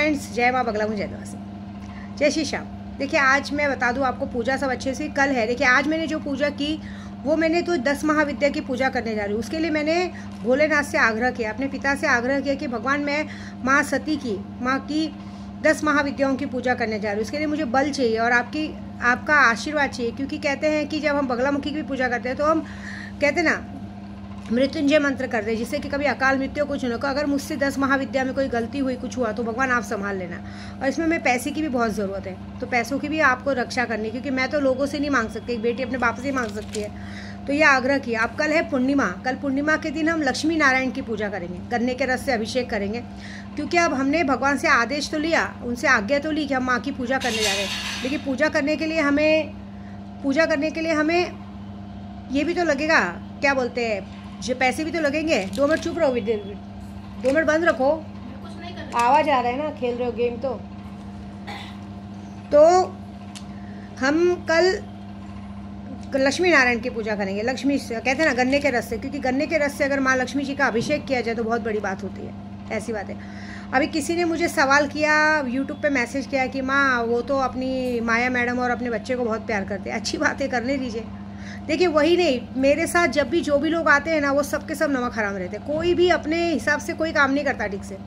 Friends, जय माँ बगला जय निवासी, जय श्री श्याम। देखिए आज मैं बता दूं आपको, पूजा सब अच्छे से कल है। देखिए आज मैंने जो पूजा की वो मैंने तो 10 महाविद्या की पूजा करने जा रही हूँ। उसके लिए मैंने भोलेनाथ से आग्रह किया, अपने पिता से आग्रह किया कि भगवान मैं माँ सती की, माँ की 10 महाविद्याओं की पूजा करने जा रही हूँ। उसके लिए मुझे बल चाहिए और आपका आशीर्वाद चाहिए, क्योंकि कहते हैं कि जब हम बगलामुखी की पूजा करते हैं तो हम कहते ना मृत्युंजय मंत्र कर दे, जिससे कि कभी अकाल मृत्यु कुछ न हो। अगर मुझसे 10 महाविद्या में कोई गलती हुई, कुछ हुआ तो भगवान आप संभाल लेना। और इसमें मैं पैसे की भी बहुत ज़रूरत है, तो पैसों की भी आपको रक्षा करनी, क्योंकि मैं तो लोगों से नहीं मांग सकती, एक बेटी अपने बाप से ही मांग सकती है। तो ये आग्रह किया। अब कल है पूर्णिमा, कल पूर्णिमा के दिन हम लक्ष्मी नारायण की पूजा करेंगे, गन्ने के रस से अभिषेक करेंगे, क्योंकि अब हमने भगवान से आदेश तो लिया, उनसे आज्ञा तो ली कि हम माँ की पूजा करने जा रहे हैं। लेकिन पूजा करने के लिए हमें ये भी तो लगेगा, क्या बोलते हैं, जो पैसे भी तो लगेंगे। 2 मिनट चुप रहो, 2 मिनट बंद रखो, आवाज आ रहा है ना, खेल रहे हो गेम। तो हम कल लक्ष्मी नारायण की पूजा करेंगे। लक्ष्मी कहते हैं ना गन्ने के रस से, क्योंकि गन्ने के रस से अगर माँ लक्ष्मी जी का अभिषेक किया जाए तो बहुत बड़ी बात होती है, ऐसी बात है। अभी किसी ने मुझे सवाल किया, यूट्यूब पे मैसेज किया कि माँ वो तो अपनी माया मैडम और अपने बच्चे को बहुत प्यार करते हैं। अच्छी बात है, करने दीजिए। देखिए वही नहीं, मेरे साथ जब भी जो भी लोग आते हैं ना, वो सबके सब नमक हराम रहते हैं। कोई भी अपने हिसाब से कोई काम नहीं करता ठीक से।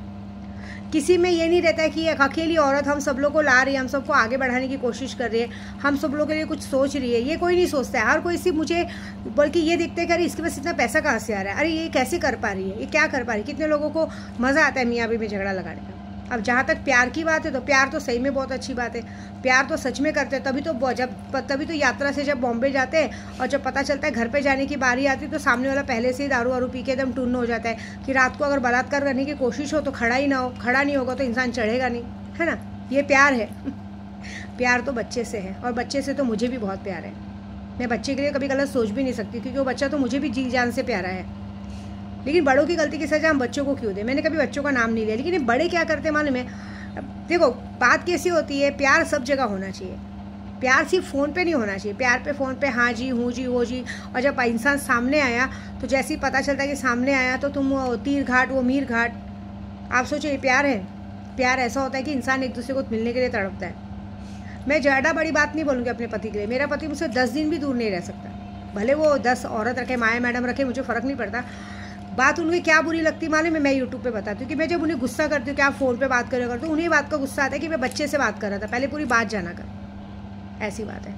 किसी में ये नहीं रहता है कि एक अकेली औरत हम सब लोग को ला रही है, हम सबको आगे बढ़ाने की कोशिश कर रही है, हम सब लोगों के लिए कुछ सोच रही है। ये कोई नहीं सोचता है। हर कोई सिर्फ मुझे बल्कि ये दिखता है कि अरे इसके पास इतना पैसा कहाँ से आ रहा है, अरे ये कैसे कर पा रही है, ये क्या कर पा रही है। कितने लोगों को मज़ा आता है मियाँ बीवी में झगड़ा लगाने का। अब जहाँ तक प्यार की बात है तो प्यार तो सही में बहुत अच्छी बात है, प्यार तो सच में करते हैं। तभी तो यात्रा से जब बॉम्बे जाते हैं और जब पता चलता है घर पे जाने की बारी आती है तो सामने वाला पहले से ही दारू वारू पी के एकदम टुन्न हो जाता है कि रात को अगर बलात्कार करने की कोशिश हो तो खड़ा ही ना हो। खड़ा नहीं होगा तो इंसान चढ़ेगा नहीं, है ना। ये प्यार है। प्यार तो बच्चे से है, और बच्चे से तो मुझे भी बहुत प्यार है। मैं बच्चे के लिए कभी गलत सोच भी नहीं सकती, क्योंकि वो बच्चा तो मुझे भी जी जान से प्यारा है। लेकिन बड़ों की गलती की सजा हम बच्चों को क्यों दें। मैंने कभी बच्चों का नाम नहीं लिया, लेकिन ये बड़े क्या करते हैं मालूम है। देखो बात कैसी होती है, प्यार सब जगह होना चाहिए। प्यार सिर्फ फ़ोन पे नहीं होना चाहिए। प्यार पे फ़ोन पे हाँ जी, हूँ जी, वो जी, और जब इंसान सामने आया तो जैसे ही पता चलता है कि सामने आया तो तुम तीर घाट वो मीर घाट। आप सोचो ये प्यार है। प्यार ऐसा होता है कि इंसान एक दूसरे को मिलने के लिए तड़पता है। मैं ज़्यादा बड़ी बात नहीं बोलूँगी अपने पति के लिए। मेरा पति मुझसे 10 दिन भी दूर नहीं रह सकता, भले वो 10 औरत रखे, माया मैडम रखे, मुझे फ़र्क नहीं पड़ता। बात उनकी क्या बुरी लगती मालूम है, मैं यूट्यूब पे बताती हूँ कि मैं जब उन्हें गुस्सा करती हूँ कि आप फ़ोन पे बात करे करते हो, उन्हें बात का गुस्सा आता है कि मैं बच्चे से बात कर रहा था, पहले पूरी बात जाना कर। ऐसी बात है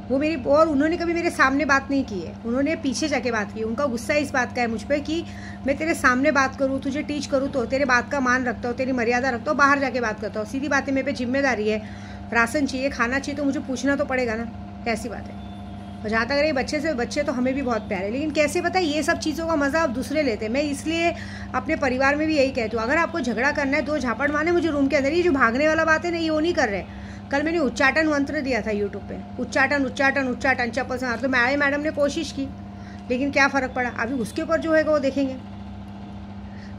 वो मेरी। और उन्होंने कभी मेरे सामने बात नहीं की है, उन्होंने पीछे जाके बात की। उनका गुस्सा इस बात का है मुझ पर कि मैं तेरे सामने बात करूँ, तुझे टीच करूँ तो तेरे बात का मान रखता हूँ, तेरी मर्यादा रखता हूँ, बाहर जाके बात करता हूँ। सीधी बात है, मेरे पे जिम्मेदारी है, राशन चाहिए, खाना चाहिए तो मुझे पूछना तो पड़ेगा ना। ऐसी बात है। और जहाँ तक रही बच्चे तो हमें भी बहुत प्यारे, लेकिन कैसे पता है ये सब चीज़ों का मज़ा आप दूसरे लेते हैं। मैं इसलिए अपने परिवार में भी यही कहती हूँ, अगर आपको झगड़ा करना है 2 झापड़ मारने मुझे रूम के अंदर। ये जो भागने वाला बात है ना, ये वो नहीं कर रहे। कल मैंने उच्चाटन मंत्र दिया था यूट्यूब पे, उच्चाटन उच्चाटन उच्चाटन चप्पल से मार। तो मैडम ने कोशिश की, लेकिन क्या फ़र्क पड़ा। अभी उसके ऊपर जो है वो देखेंगे।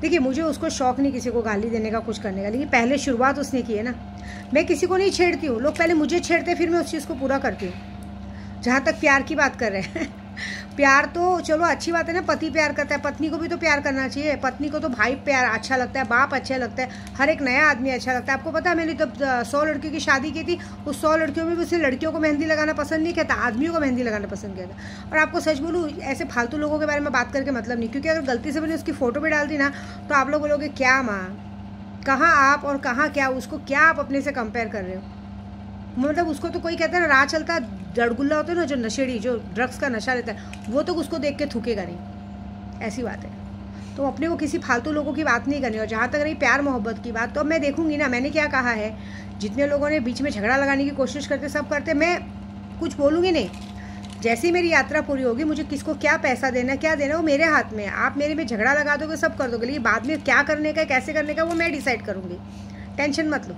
देखिए मुझे उसको शौक़ नहीं किसी को गाली देने का, कुछ करने का, लेकिन पहले शुरुआत उसने की है ना। मैं किसी को नहीं छेड़ती हूँ, लोग पहले मुझे छेड़ते फिर मैं उस चीज़ को पूरा करती हूँ। जहाँ तक प्यार की बात कर रहे हैं, प्यार तो चलो अच्छी बात है ना, पति प्यार करता है, पत्नी को भी तो प्यार करना चाहिए। पत्नी को तो भाई प्यार अच्छा लगता है, बाप अच्छा लगता है, हर एक नया आदमी अच्छा लगता है। आपको पता है मैंने जब 100 लड़कियों की शादी की थी, उस 100 लड़कियों में भी उसने लड़कियों को मेहंदी लगाना पसंद नहीं किया था, आदमियों को मेहंदी लगाना पसंद किया था। और आपको सच बोलूँ, ऐसे फालतू लोगों के बारे में बात करके मतलब नहीं, क्योंकि अगर गलती से मैंने उसकी फ़ोटो भी डाल दी ना तो आप लोग बोलोगे क्या माँ, कहाँ आप और कहाँ क्या, उसको क्या आप अपने से कंपेयर कर रहे हो। मतलब उसको तो कोई कहता है ना, राह चलता जड़गुल्ला होता है ना, जो नशेड़ी, जो ड्रग्स का नशा लेता है, वो तो उसको देख के थूकेगा नहीं। ऐसी बात है। तो अपने को किसी फालतू लोगों की बात नहीं करनी। और जहाँ तक रही प्यार मोहब्बत की बात, तो अब मैं देखूंगी ना, मैंने क्या कहा है। जितने लोगों ने बीच में झगड़ा लगाने की कोशिश करते, सब करते, मैं कुछ बोलूँगी नहीं। जैसे ही मेरी यात्रा पूरी होगी, मुझे किसको क्या पैसा देना, क्या देना, वो मेरे हाथ में है। आप मेरे में झगड़ा लगा दोगे, सब कर दोगे, लेकिन बाद में क्या करने का, कैसे करने का, वो मैं डिसाइड करूँगी। टेंशन मत लो,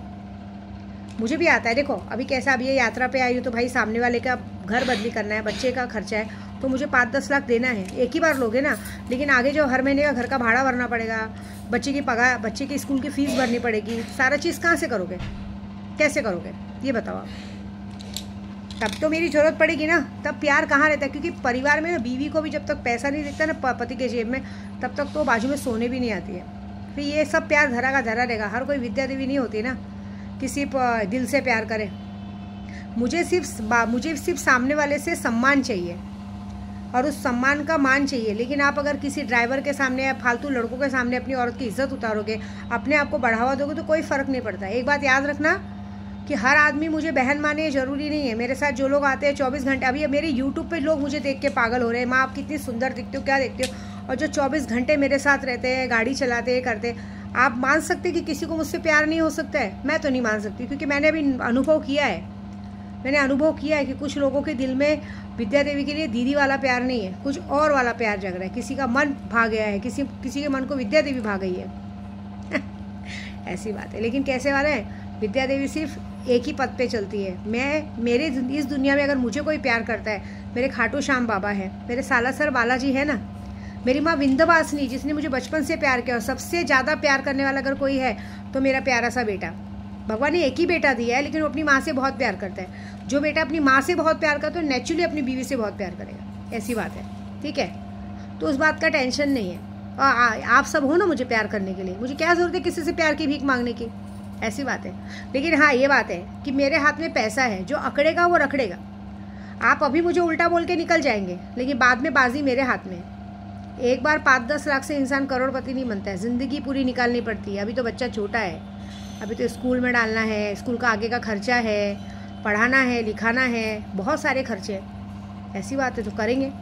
मुझे भी आता है। देखो अभी कैसा, अभी ये यात्रा पे आई हूँ तो भाई सामने वाले का घर बदली करना है, बच्चे का खर्चा है, तो मुझे 5-10 लाख देना है। एक ही बार लोगे ना, लेकिन आगे जो हर महीने का घर का भाड़ा भरना पड़ेगा, बच्चे की पगार, बच्चे की स्कूल की फीस भरनी पड़ेगी, सारा चीज़ कहाँ से करोगे, कैसे करोगे, ये बताओ आप। तब तो मेरी ज़रूरत पड़ेगी ना, तब प्यार कहाँ रहता है। क्योंकि परिवार में ना, बीवी को भी जब तक पैसा नहीं दिखता ना पति के जेब में, तब तक तो बाजू में सोने भी नहीं आती है। फिर ये सब प्यार धरा का धरा रहेगा। हर कोई विद्या देवी नहीं होती ना किसी दिल से प्यार करे। मुझे सिर्फ सामने वाले से सम्मान चाहिए और उस सम्मान का मान चाहिए। लेकिन आप अगर किसी ड्राइवर के सामने या फालतू लड़कों के सामने अपनी औरत की इज्जत उतारोगे, अपने आप को बढ़ावा दोगे, तो कोई फ़र्क नहीं पड़ता। एक बात याद रखना कि हर आदमी मुझे बहन माने ज़रूरी नहीं है। मेरे साथ जो लोग आते हैं 24 घंटे, अभी मेरे यूट्यूब पे लोग मुझे देख के पागल हो रहे हैं, माँ आप कितनी सुंदर दिखते हो, क्या देखते हो, और जो 24 घंटे मेरे साथ रहते हैं, गाड़ी चलाते हैं, करते, आप मान सकते कि किसी को मुझसे प्यार नहीं हो सकता है? मैं तो नहीं मान सकती, क्योंकि मैंने अभी अनुभव किया है। मैंने अनुभव किया है कि कुछ लोगों के दिल में विद्या देवी के लिए दीदी वाला प्यार नहीं है, कुछ और वाला प्यार जग रहा है। किसी का मन भाग गया है, किसी के मन को विद्या देवी भाग गई है। ऐसी बात है। लेकिन कैसे वाला है, विद्या देवी सिर्फ एक ही पद पे चलती है। मेरे इस दुनिया में अगर मुझे कोई प्यार करता है, मेरे खाटू श्याम बाबा है, मेरे सालासर बालाजी है ना, मेरी माँ विंध्यवासिनी जिसने मुझे बचपन से प्यार किया, और सबसे ज़्यादा प्यार करने वाला अगर कोई है तो मेरा प्यारा सा बेटा। भगवान ने एक ही बेटा दिया है, लेकिन वो अपनी माँ से बहुत प्यार करता है। जो बेटा अपनी माँ से बहुत प्यार करता है, तो नेचुरली अपनी बीवी से बहुत प्यार करेगा। ऐसी बात है, ठीक है? तो उस बात का टेंशन नहीं है। और आप सब हो ना मुझे प्यार करने के लिए, मुझे क्या ज़रूरत है किसी से प्यार की भीख मांगने की? ऐसी बात है। लेकिन हाँ, ये बात है कि मेरे हाथ में पैसा है, जो अकड़ेगा वो रखड़ेगा। आप अभी मुझे उल्टा बोल के निकल जाएंगे, लेकिन बाद में बाजी मेरे हाथ में। एक बार 5-10 लाख से इंसान करोड़पति नहीं बनता है, ज़िंदगी पूरी निकालनी पड़ती है। अभी तो बच्चा छोटा है, अभी तो स्कूल में डालना है, स्कूल का आगे का खर्चा है, पढ़ाना है, लिखाना है, बहुत सारे खर्चे। ऐसी बात है तो करेंगे।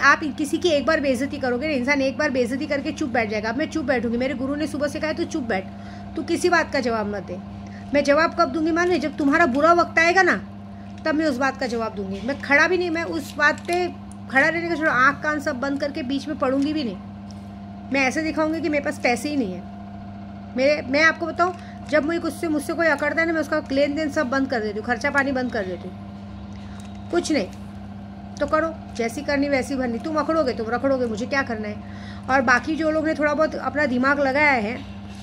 आप किसी की एक बार बेइज्जती करोगे ना, इंसान एक बार बेइज्जती करके चुप बैठ जाएगा। अब मैं चुप बैठूंगी, मेरे गुरु ने सुबह से कहा है तो चुप बैठ, तू किसी बात का जवाब मत दे। मैं जवाब कब दूंगी मालूम है? जब तुम्हारा बुरा वक्त आएगा ना, तब मैं उस बात का जवाब दूंगी। मैं खड़ा भी नहीं, मैं उस बात पे खड़ा रहने का छोड़ो, आँख कान सब बंद करके बीच में पढ़ूंगी भी नहीं। मैं ऐसे दिखाऊंगी कि मेरे पास पैसे ही नहीं है। मैं आपको बताऊं, जब मुझसे कोई अकड़ता है ना, मैं उसका लेन देन सब बंद कर देती हूँ, खर्चा पानी बंद कर देती हूँ। कुछ नहीं तो करो, जैसी करनी वैसी भरनी। तुम अकड़ोगे तुम रखड़ोगे, मुझे क्या करना है? और बाकी जो लोग ने थोड़ा बहुत अपना दिमाग लगाया है,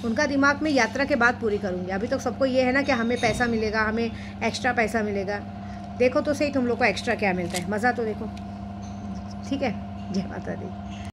उनका दिमाग में यात्रा के बाद पूरी करूँगी। अभी तो सबको ये है ना कि हमें पैसा मिलेगा, हमें एक्स्ट्रा पैसा मिलेगा। देखो तो सही तुम लोग को एक्स्ट्रा क्या मिलता है, मज़ा तो देखो। ठीक है, जय माता दी।